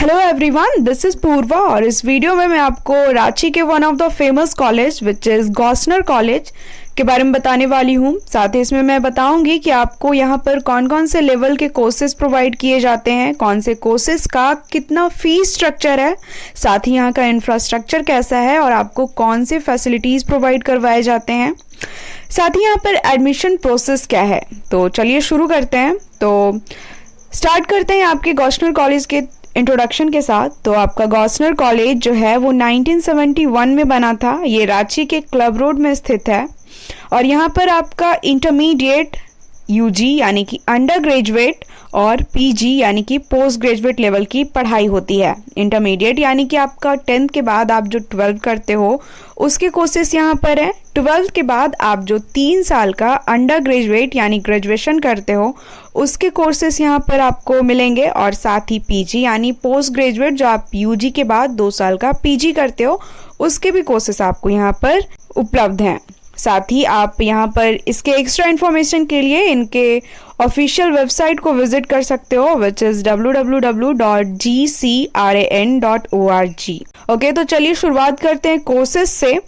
Hello everyone, this is Purva और इस video में मैं आपको रांची के one of the famous college which is Gossner college के बारे में बताने वाली हूँ। साथ ही इसमें मैं बताऊंगी कि आपको यहाँ पर कौन कौन से लेवल के कोर्सेज प्रोवाइड किए जाते हैं, कौन से कोर्सेज का कितना फीस स्ट्रक्चर है, साथ ही यहाँ का इंफ्रास्ट्रक्चर कैसा है और आपको कौन से फैसिलिटीज प्रोवाइड करवाए जाते हैं, साथ ही यहाँ पर एडमिशन प्रोसेस क्या है। तो चलिए शुरू करते हैं। तो स्टार्ट करते हैं आपके गॉसनर कॉलेज के इंट्रोडक्शन के साथ। तो आपका गॉसनर कॉलेज जो है वो 1971 में बना था। ये रांची के क्लब रोड में स्थित है और यहाँ पर आपका इंटरमीडिएट यूजी यानी कि अंडर ग्रेजुएट और पीजी यानी कि पोस्ट ग्रेजुएट लेवल की पढ़ाई होती है। इंटरमीडिएट यानी कि आपका 10th के बाद आप जो 12th करते हो उसके कोर्सेस यहाँ पर है। 12th के बाद आप जो 3 साल का अंडर ग्रेजुएट यानी ग्रेजुएशन करते हो उसके कोर्सेस यहाँ पर आपको मिलेंगे और साथ ही पीजी यानी पोस्ट ग्रेजुएट जो आप यूजी के बाद 2 साल का पीजी करते हो उसके भी कोर्सेस आपको यहाँ पर उपलब्ध हैं। साथ ही आप यहाँ पर इसके एक्स्ट्रा इन्फॉर्मेशन के लिए इनके ऑफिशियल वेबसाइट को विजिट कर सकते हो विच इज www.gcran.org। ओके, तो चलिए शुरुआत करते हैं कोर्सेज से।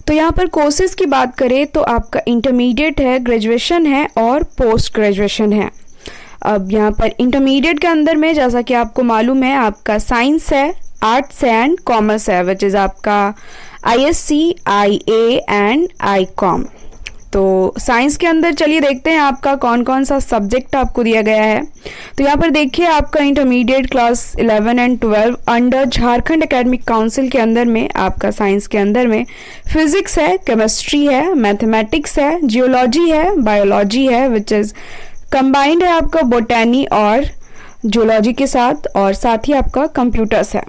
तो यहाँ पर कोर्सेज की बात करें तो आपका इंटरमीडिएट है, ग्रेजुएशन है और पोस्ट ग्रेजुएशन है। अब यहाँ पर इंटरमीडिएट के अंदर में जैसा कि आपको मालूम है आपका साइंस है, आर्ट्स है एंड कॉमर्स है विच इज आपका ISC, IA एंड ICOM। तो साइंस के अंदर चलिए देखते हैं आपका कौन कौन सा सब्जेक्ट आपको दिया गया है। तो यहाँ पर देखिए आपका intermediate class 11 and 12 under Jharkhand academic council के अंदर में आपका साइंस के अंदर में फिजिक्स है, केमिस्ट्री है, मैथमेटिक्स है, जियोलॉजी है, बायोलॉजी है विच इज कंबाइंड है आपका बोटैनी और जियोलॉजी के साथ, और साथ ही आपका कंप्यूटर्स है।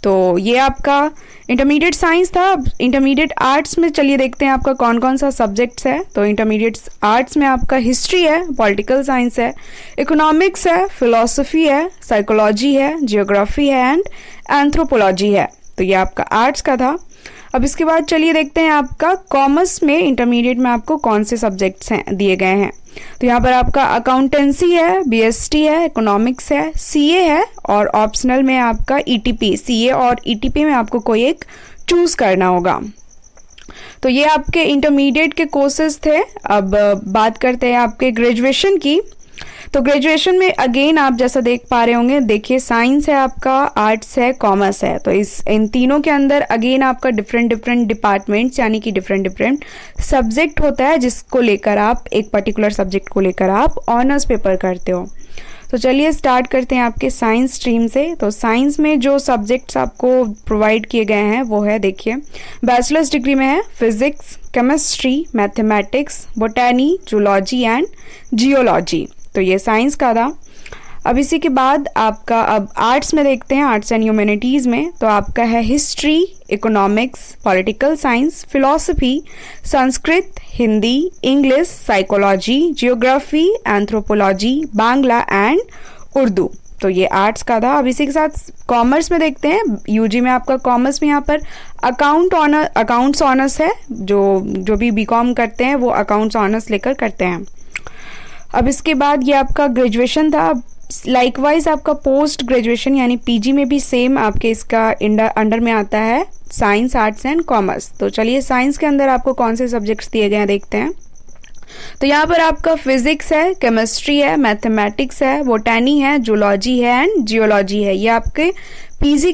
तो ये आपका इंटरमीडिएट साइंस था। अब इंटरमीडिएट आर्ट्स में चलिए देखते हैं आपका कौन कौन सा सब्जेक्ट्स है। तो इंटरमीडिएट आर्ट्स में आपका हिस्ट्री है, पॉलिटिकल साइंस है, इकोनॉमिक्स है, फिलॉसफी है, साइकोलॉजी है, जियोग्राफी है एंड एंथ्रोपोलॉजी है। तो ये आपका आर्ट्स का था। अब इसके बाद चलिए देखते हैं आपका कॉमर्स में इंटरमीडिएट में आपको कौन से सब्जेक्ट्स हैं दिए गए हैं। तो यहाँ पर आपका अकाउंटेंसी है, BST है, इकोनॉमिक्स है, CA है और ऑप्शनल में आपका ETP, CA और ETP में आपको कोई एक चूज करना होगा। तो ये आपके इंटरमीडिएट के कोर्सेज थे। अब बात करते हैं आपके ग्रेजुएशन की। तो ग्रेजुएशन में अगेन आप जैसा देख पा रहे होंगे, देखिए साइंस है आपका, आर्ट्स है, कॉमर्स है। तो इन तीनों के अंदर अगेन आपका डिफरेंट डिपार्टमेंट्स यानी कि डिफरेंट सब्जेक्ट होता है जिसको लेकर आप एक पर्टिकुलर सब्जेक्ट को लेकर आप ऑनर्स पेपर करते हो। तो चलिए स्टार्ट करते हैं आपके साइंस स्ट्रीम से। तो साइंस में जो सब्जेक्ट्स आपको प्रोवाइड किए गए हैं वो है, देखिए बैचलर्स डिग्री में है physics, chemistry, mathematics, botany, zoology and geology. तो ये साइंस का था। अब इसी के बाद आपका अब आर्ट्स में देखते हैं, आर्ट्स एंड ह्यूमैनिटीज में। तो आपका है history, economics, political science, philosophy, Sanskrit, Hindi, English, psychology, geography, anthropology, Bangla and Urdu. तो ये आर्ट्स का था। अब इसी के साथ कॉमर्स में देखते हैं, यूजी में आपका कॉमर्स में यहाँ पर अकाउंट्स ऑनर्स है। जो भी बीकॉम करते हैं वो अकाउंट्स ऑनर्स लेकर करते हैं। अब इसके बाद ये आपका ग्रेजुएशन था। लाइकवाइज आपका पोस्ट ग्रेजुएशन यानी पीजी में भी सेम आपके इसका अंडर में आता है साइंस, आर्ट्स एंड कॉमर्स। तो चलिए साइंस के अंदर आपको कौन से सब्जेक्ट्स दिए गए हैं देखते हैं। तो यहाँ पर आपका फिजिक्स है, केमिस्ट्री है, मैथमेटिक्स है, बोटैनी है, जूलॉजी है एंड जियोलॉजी है। ये आपके पीजी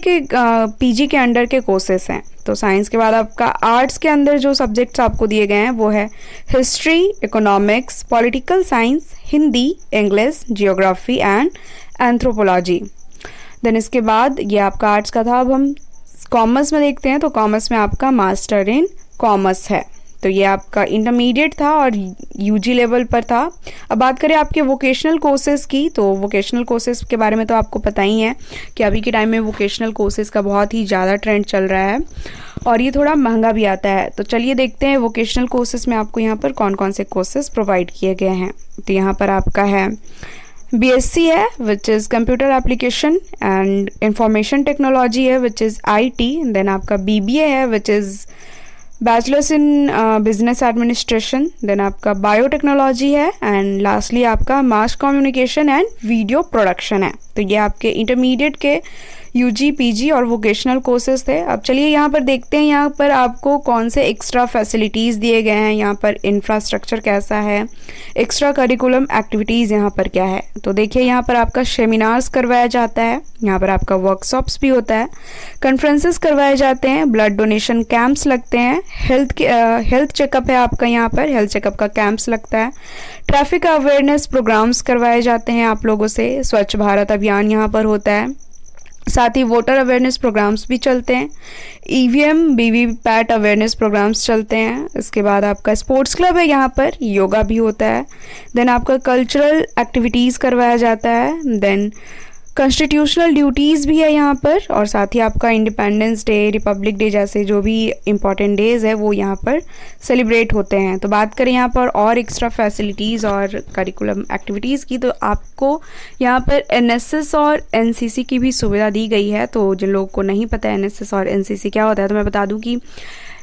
के अंडर के कोर्सेस हैं। तो साइंस के बाद आपका आर्ट्स के अंदर जो सब्जेक्ट्स आपको दिए गए हैं वो है history, economics, political science, Hindi, English, geography and anthropology. Then इसके बाद ये आपका आर्ट्स का था। अब हम कॉमर्स में देखते हैं। तो कॉमर्स में आपका मास्टर इन कॉमर्स है। तो ये आपका इंटरमीडिएट था और यूजी लेवल पर था। अब बात करें आपके वोकेशनल कोर्सेज की। तो वोकेशनल कोर्सेज के बारे में तो आपको पता ही है कि अभी के टाइम में वोकेशनल कोर्सेज का बहुत ही ज़्यादा ट्रेंड चल रहा है और ये थोड़ा महंगा भी आता है। तो चलिए देखते हैं वोकेशनल कोर्सेज में आपको यहाँ पर कौन कौन से कोर्सेज प्रोवाइड किए गए हैं। तो यहाँ पर आपका है BSc है which is computer application and information technology है विच इज़ IT। देन आपका BBA है which is bachelors in business administration. Then आपका बायोटेक्नोलॉजी है एंड लास्टली आपका mass communication and video production है। तो ये आपके इंटरमीडिएट के यूजी, पीजी और वोकेशनल कोर्सेज थे। अब चलिए यहाँ पर देखते हैं यहाँ पर आपको कौन से एक्स्ट्रा फैसिलिटीज़ दिए गए हैं, यहाँ पर इंफ्रास्ट्रक्चर कैसा है, एक्स्ट्रा करिकुलम एक्टिविटीज़ यहाँ पर क्या है। तो देखिए यहाँ पर आपका सेमिनार्स करवाया जाता है, यहाँ पर आपका वर्कशॉप्स भी होता है, कॉन्फ्रेंसेस करवाए जाते हैं, ब्लड डोनेशन कैंप्स लगते हैं, हेल्थ चेकअप है आपका, यहाँ पर हेल्थ चेकअप का कैंप्स लगता है, ट्रैफिक अवेयरनेस प्रोग्राम्स करवाए जाते हैं आप लोगों से, स्वच्छ भारत अभियान यहाँ पर होता है, साथ ही वोटर अवेयरनेस प्रोग्राम्स भी चलते हैं, ईवीएम वीवीपैट अवेयरनेस प्रोग्राम्स चलते हैं। इसके बाद आपका स्पोर्ट्स क्लब है, यहाँ पर योगा भी होता है। देन आपका कल्चरल एक्टिविटीज़ करवाया जाता है। देन कॉन्स्टिट्यूशनल ड्यूटीज़ भी है यहाँ पर, और साथ ही आपका इंडिपेंडेंस डे, रिपब्लिक डे जैसे जो भी इम्पॉर्टेंट डेज है वो यहाँ पर सेलिब्रेट होते हैं। तो बात करें यहाँ पर और एक्स्ट्रा फैसिलिटीज़ और करिकुलम एक्टिविटीज़ की, तो आपको यहाँ पर एनएसएस और एनसीसी की भी सुविधा दी गई है। तो जिन लोगों को नहीं पता एनएसएस और एनसीसी क्या होता है, तो मैं बता दूँ कि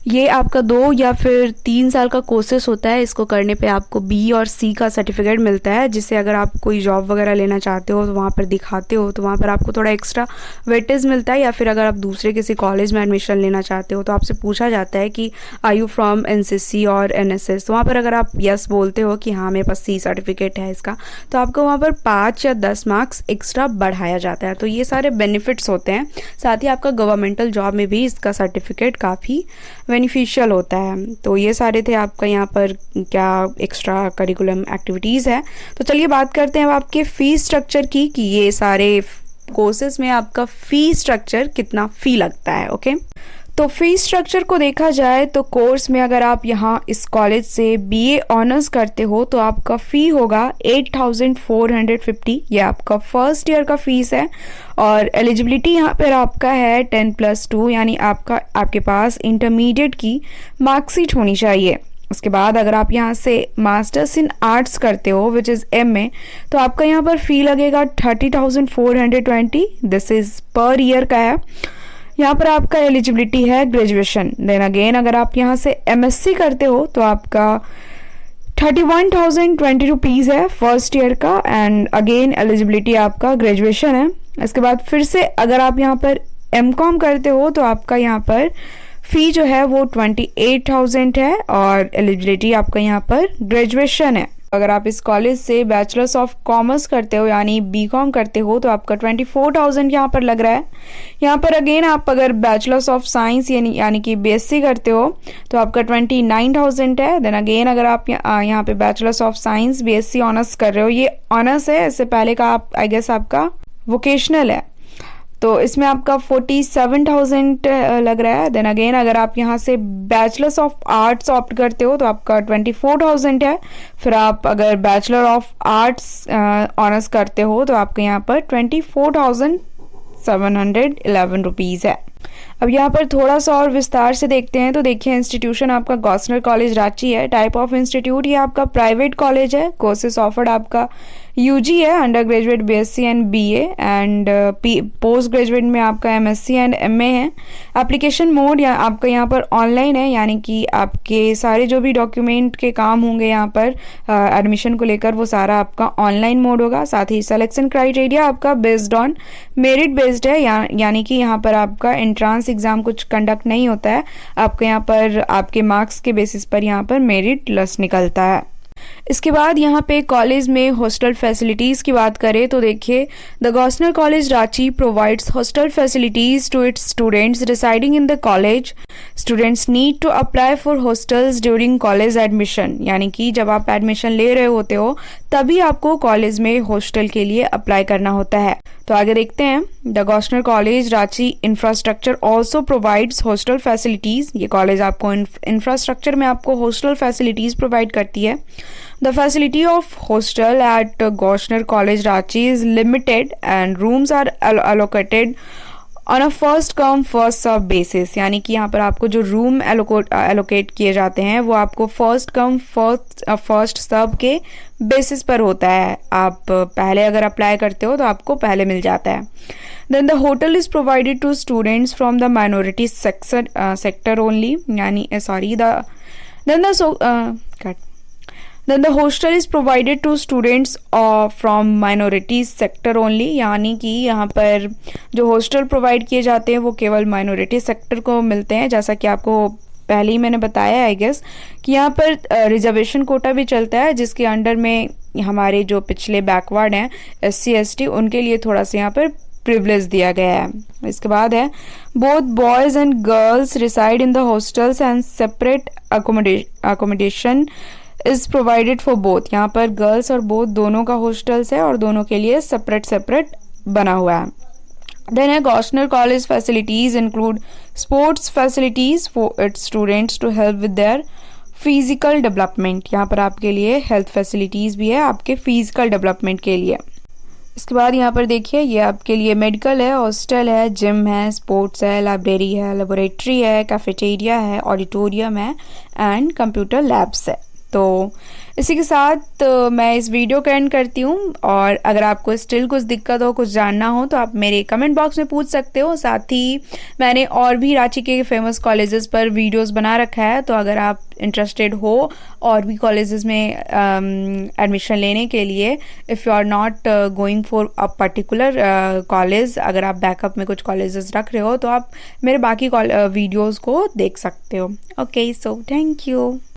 ये आपका 2 या फिर 3 साल का कोर्सेस होता है। इसको करने पे आपको बी और सी का सर्टिफिकेट मिलता है, जिससे अगर आप कोई जॉब वगैरह लेना चाहते हो तो वहाँ पर दिखाते हो तो वहाँ पर आपको थोड़ा एक्स्ट्रा वेटेज मिलता है। या फिर अगर आप दूसरे किसी कॉलेज में एडमिशन लेना चाहते हो तो आपसे पूछा जाता है कि आर यू फ्रॉम एनसीसी और एनएसएस, तो वहाँ पर अगर आप यस बोलते हो कि हाँ मेरे पास सी सर्टिफिकेट है इसका, तो आपको वहाँ पर 5 या 10 मार्क्स एक्स्ट्रा बढ़ाया जाता है। तो ये सारे बेनिफिट्स होते हैं। साथ ही आपका गवर्नमेंटल जॉब में भी इसका सर्टिफिकेट काफ़ी बेनिफिशियल होता है। तो ये सारे थे आपका यहाँ पर क्या एक्स्ट्रा करिकुलम एक्टिविटीज़ है। तो चलिए बात करते हैं अब आपके फ़ीस स्ट्रक्चर की, कि ये सारे कोर्सेज में आपका फ़ी स्ट्रक्चर कितना फ़ी लगता है। ओके, तो फीस स्ट्रक्चर को देखा जाए तो कोर्स में अगर आप यहाँ इस कॉलेज से बीए ऑनर्स करते हो तो आपका फ़ी होगा 8,450। ये आपका फर्स्ट ईयर का फीस है। और एलिजिबिलिटी यहाँ पर आपका है 10+2, यानी आपके पास इंटरमीडिएट की मार्कशीट होनी चाहिए। उसके बाद अगर आप यहाँ से मास्टर्स इन आर्ट्स करते हो विच इज़ एमए, तो आपका यहाँ पर फ़ी लगेगा 30,420। दिस इज़ पर ईयर का है। यहाँ पर आपका एलिजिबिलिटी है ग्रेजुएशन। देन अगेन अगर आप यहाँ से एमएससी करते हो तो आपका 31,020 रुपीज़ है फर्स्ट ईयर का, एंड अगेन एलिजिबिलिटी आपका ग्रेजुएशन है। इसके बाद फिर से अगर आप यहाँ पर एमकॉम करते हो तो आपका यहाँ पर फ़ी जो है वो 28,000 है, और एलिजिबिलिटी आपका यहाँ पर ग्रेजुएशन है। अगर आप इस कॉलेज से बैचलर्स ऑफ कॉमर्स करते हो यानी बीकॉम करते हो तो आपका 24,000 यहाँ पर लग रहा है। यहाँ पर अगेन आप अगर बैचलर्स ऑफ साइंस यानी कि बीएससी करते हो तो आपका 29,000 है। देन अगेन अगर आप यहाँ पे bachelors of science BSc honours कर रहे हो, ये ऑनर्स है, इससे पहले का आप आई गेस आपका वोकेशनल है, तो इसमें आपका 47,000 लग रहा है। देन अगेन अगर आप यहाँ से बैचलर्स ऑफ आर्ट्स ऑप्ट करते हो तो आपका 24,000 है। फिर आप अगर बैचलर ऑफ आर्ट्स ऑनर्स करते हो तो आपके यहाँ पर 24,711 रुपीज़ है। अब यहाँ पर थोड़ा सा और विस्तार से देखते हैं तो देखिए इंस्टीट्यूशन आपका गॉस्नर कॉलेज रांची है। टाइप ऑफ इंस्टीट्यूट ये आपका प्राइवेट कॉलेज है। कोर्सेज ऑफर्ड आपका यूजी है, under graduate BSc and BA, and post graduate में आपका एमएससी एंड एमए है। एप्लीकेशन मोड या आपका यहाँ पर ऑनलाइन है, यानी कि आपके सारे जो भी डॉक्यूमेंट के काम होंगे यहाँ पर एडमिशन को लेकर वो सारा आपका ऑनलाइन मोड होगा। साथ ही सिलेक्शन क्राइटेरिया आपका बेस्ड ऑन मेरिट बेस्ड है, यानी कि यहाँ पर आपका एंट्रांस एग्जाम कुछ कंडक्ट नहीं होता है। आपके यहाँ पर आपके मार्क्स के बेसिस पर यहाँ पर मेरिट लिस्ट निकलता है। इसके बाद यहाँ पे कॉलेज में हॉस्टल फैसिलिटीज़ की बात करें तो देखिए the Gossner college Ranchi provides hostel facilities to its students residing in the college. Students need to apply for hostels during college admission, यानी कि जब आप एडमिशन ले रहे होते हो तभी आपको कॉलेज में हॉस्टल के लिए अप्लाई करना होता है। तो आगे देखते हैं। The Gossner college Ranchi infrastructure also provides hostel facilities. ये कॉलेज आपको इंफ्रास्ट्रक्चर में आपको हॉस्टल फैसिलिटीज़ प्रोवाइड करती है। The facility of hostel at Gosnell College Ranchi is limited and rooms are allocated on a first come first serve basis, यानी कि यहाँ पर आपको जो रूम एलोकेट किए जाते हैं वो आपको फर्स्ट कम फर्स्ट सर्व के बेसिस पर होता है। आप पहले अगर अप्लाई करते हो तो आपको पहले मिल जाता है। Then the hotel is provided to students from the minority sector only, यानी then the hostel is provided to students from minorities sector only, यानी कि यहाँ पर जो हॉस्टल प्रोवाइड किए जाते हैं वो केवल माइनॉरिटी सेक्टर को मिलते हैं। जैसा कि आपको पहले ही मैंने बताया आई गेस कि यहाँ पर रिजर्वेशन कोटा भी चलता है, जिसके अंडर में हमारे जो पिछले बैकवर्ड हैं SC ST उनके लिए थोड़ा सा यहाँ पर प्रिविलेज दिया गया है। इसके बाद है both boys and girls reside in the hostels and separate accommodation is provided for both. यहाँ पर गर्ल्स और बोथ दोनों का हॉस्टल्स है और दोनों के लिए सेपरेट बना हुआ है। देन है Gossner college facilities include sports facilities for its students to help with their physical development. यहाँ पर आपके लिए हेल्थ फैसिलिटीज भी है आपके फिजिकल डेवलपमेंट के लिए। इसके बाद यहाँ पर देखिए ये आपके लिए मेडिकल है, हॉस्टल है, जिम है, स्पोर्ट्स है, लाइब्रेरी है, लेबोरेटरी है, कैफेटेरिया है, ऑडिटोरियम है एंड कंप्यूटर लैब्स है। तो इसी के साथ मैं इस वीडियो को एंड करती हूँ, और अगर आपको स्टिल कुछ दिक्कत हो, कुछ जानना हो तो आप मेरे कमेंट बॉक्स में पूछ सकते हो। साथ ही मैंने और भी रांची के फेमस कॉलेजेस पर वीडियोस बना रखा है, तो अगर आप इंटरेस्टेड हो और भी कॉलेजेस में एडमिशन लेने के लिए, if you are not going for a particular college, अगर आप बैकअप में कुछ कॉलेजेस रख रहे हो तो आप मेरे बाकी वीडियोज़ को देख सकते हो। Okay, so thank you.